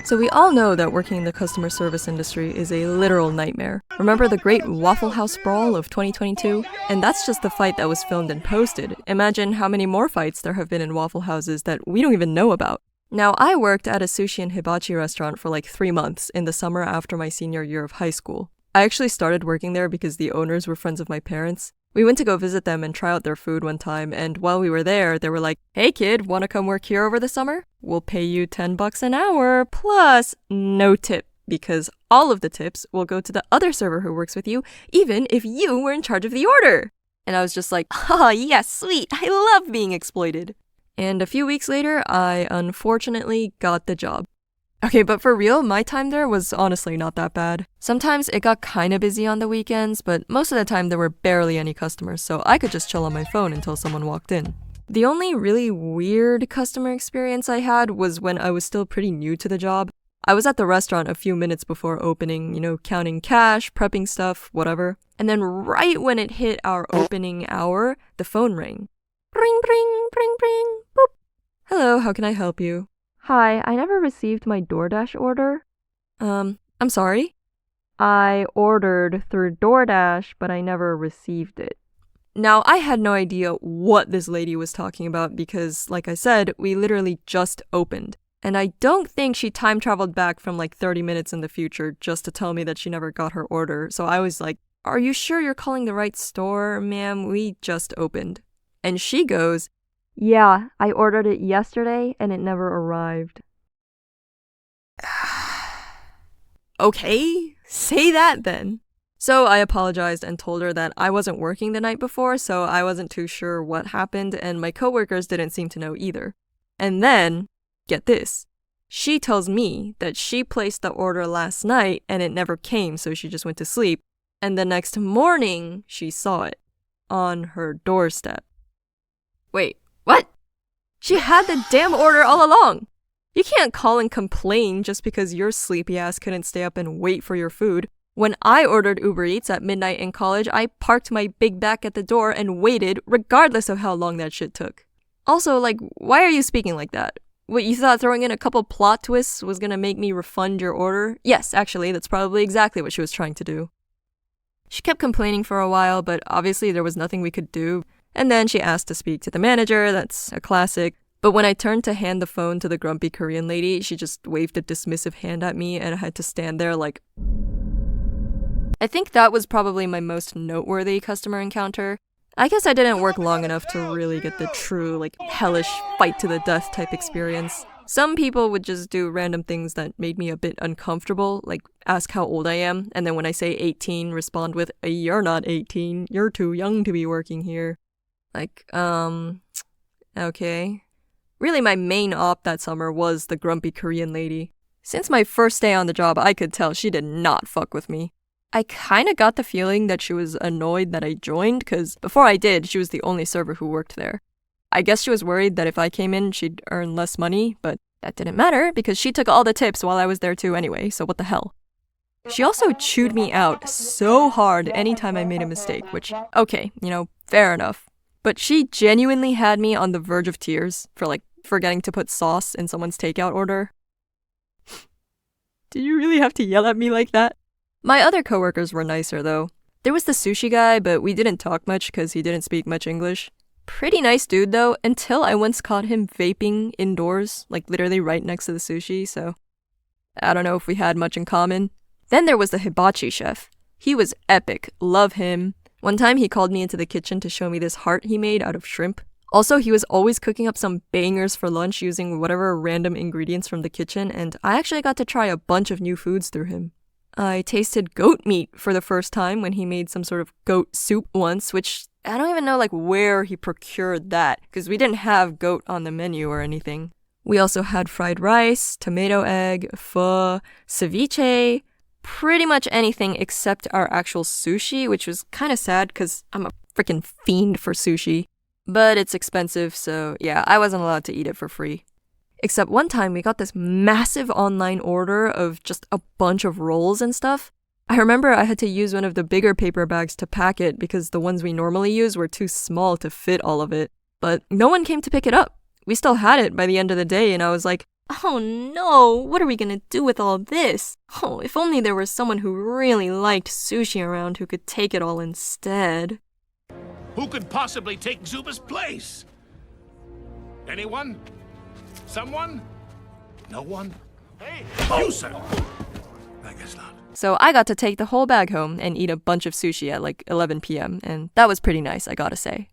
So we all know that working in the customer service industry is a literal nightmare. Remember the great Waffle House brawl of 2022? And that's just the fight that was filmed and posted. Imagine how many more fights there have been in Waffle Houses that we don't even know about. Now, I worked at a sushi and hibachi restaurant for like 3 months in the summer after my senior year of high school. I actually started working there because the owners were friends of my parents. We went to go visit them and try out their food one time, and while we were there, they were like, "Hey kid, wanna come work here over the summer? We'll pay you $10 an hour, plus no tip, because all of the tips will go to the other server who works with you, even if you were in charge of the order." And I was just like, "Oh, yes, sweet, I love being exploited." And a few weeks later, I unfortunately got the job. Okay, but for real, my time there was honestly not that bad. Sometimes it got kinda busy on the weekends, but most of the time there were barely any customers, so I could just chill on my phone until someone walked in. The only really weird customer experience I had was when I was still pretty new to the job. I was at the restaurant a few minutes before opening, counting cash, prepping stuff, whatever. And then right when it hit our opening hour, the phone rang. Ring, ring, ring, ring, boop. "Hello, how can I help you?" "Hi, I never received my DoorDash order." I'm sorry?" "I ordered through DoorDash, but I never received it." Now, I had no idea what this lady was talking about because, like I said, we literally just opened. And I don't think she time traveled back from like 30 minutes in the future just to tell me that she never got her order. So I was like, "Are you sure you're calling the right store, ma'am? We just opened." And she goes, "Yeah, I ordered it yesterday and it never arrived." Okay, say that then. So I apologized and told her that I wasn't working the night before, so I wasn't too sure what happened, and my coworkers didn't seem to know either. And then, get this, she tells me that she placed the order last night and it never came, so she just went to sleep, and the next morning she saw it on her doorstep. Wait, what? She had the damn order all along! You can't call and complain just because your sleepy ass couldn't stay up and wait for your food. When I ordered Uber Eats at midnight in college, I parked my big back at the door and waited regardless of how long that shit took. Also, why are you speaking like that? What, you thought throwing in a couple plot twists was gonna make me refund your order? Yes, actually, that's probably exactly what she was trying to do. She kept complaining for a while, but obviously there was nothing we could do. And then she asked to speak to the manager, that's a classic. But when I turned to hand the phone to the grumpy Korean lady, she just waved a dismissive hand at me and I had to stand there like... I think that was probably my most noteworthy customer encounter. I guess I didn't work long enough to really get the true, hellish fight to the death type experience. Some people would just do random things that made me a bit uncomfortable, like ask how old I am, and then when I say 18, respond with, "You're not 18, you're too young to be working here." Okay. Really, my main op that summer was the grumpy Korean lady. Since my first day on the job, I could tell she did not fuck with me. I kinda got the feeling that she was annoyed that I joined, cause before I did, she was the only server who worked there. I guess she was worried that if I came in, she'd earn less money, but that didn't matter because she took all the tips while I was there too anyway, so what the hell. She also chewed me out so hard anytime I made a mistake, which, okay, fair enough. But she genuinely had me on the verge of tears for forgetting to put sauce in someone's takeout order. Did you really have to yell at me like that? My other coworkers were nicer though. There was the sushi guy, but we didn't talk much because he didn't speak much English. Pretty nice dude though, until I once caught him vaping indoors, literally right next to the sushi, so I don't know if we had much in common. Then there was the hibachi chef. He was epic, love him. One time he called me into the kitchen to show me this heart he made out of shrimp. Also, he was always cooking up some bangers for lunch using whatever random ingredients from the kitchen, and I actually got to try a bunch of new foods through him. I tasted goat meat for the first time when he made some sort of goat soup once, which I don't even know where he procured that, because we didn't have goat on the menu or anything. We also had fried rice, tomato egg, pho, ceviche, pretty much anything except our actual sushi, which was kind of sad because I'm a freaking fiend for sushi. But it's expensive, so yeah, I wasn't allowed to eat it for free. Except one time we got this massive online order of just a bunch of rolls and stuff. I remember I had to use one of the bigger paper bags to pack it because the ones we normally use were too small to fit all of it. But no one came to pick it up. We still had it by the end of the day and I was like, Oh no, what are we gonna do with all this? Oh, if only there was someone who really liked sushi around who could take it all instead. Who could possibly take Zuba's place? Anyone? Someone? No one? Hey, you, sir! I guess not. So I got to take the whole bag home and eat a bunch of sushi at like 11 p.m. and that was pretty nice, I gotta say.